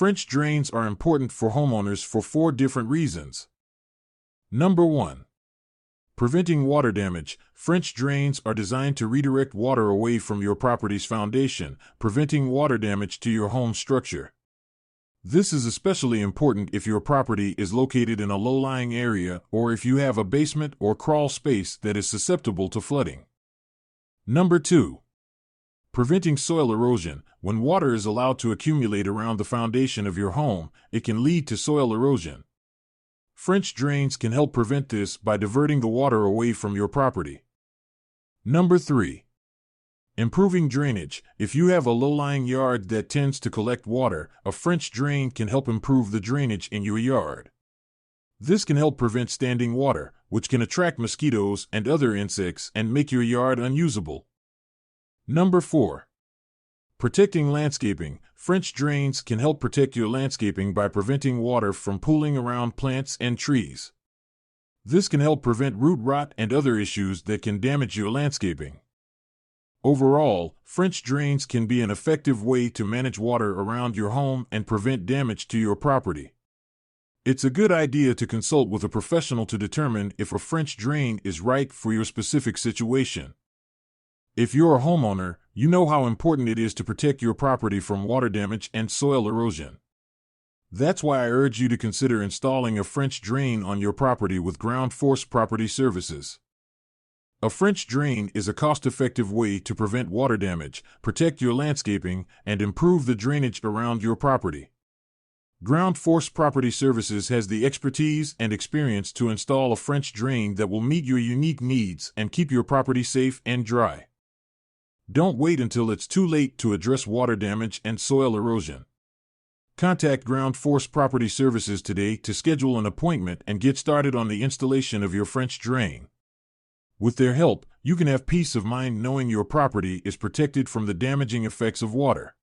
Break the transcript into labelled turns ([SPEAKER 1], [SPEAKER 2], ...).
[SPEAKER 1] French drains are important for homeowners for 4 different reasons. Number 1. Preventing water damage. French drains are designed to redirect water away from your property's foundation, preventing water damage to your home structure. This is especially important if your property is located in a low-lying area or if you have a basement or crawl space that is susceptible to flooding. Number 2. Preventing soil erosion. When water is allowed to accumulate around the foundation of your home, it can lead to soil erosion. French drains can help prevent this by diverting the water away from your property. Number 3. Improving drainage. If you have a low-lying yard that tends to collect water, a French drain can help improve the drainage in your yard. This can help prevent standing water, which can attract mosquitoes and other insects and make your yard unusable. Number 4. Protecting landscaping. French drains can help protect your landscaping by preventing water from pooling around plants and trees. This can help prevent root rot and other issues that can damage your landscaping. Overall, French drains can be an effective way to manage water around your home and prevent damage to your property. It's a good idea to consult with a professional to determine if a French drain is right for your specific situation. If you're a homeowner, you know how important it is to protect your property from water damage and soil erosion. That's why I urge you to consider installing a French drain on your property with Ground Force Property Services. A French drain is a cost-effective way to prevent water damage, protect your landscaping, and improve the drainage around your property. Ground Force Property Services has the expertise and experience to install a French drain that will meet your unique needs and keep your property safe and dry. Don't wait until it's too late to address water damage and soil erosion. Contact Ground Force Property Services today to schedule an appointment and get started on the installation of your French drain. With their help, you can have peace of mind knowing your property is protected from the damaging effects of water.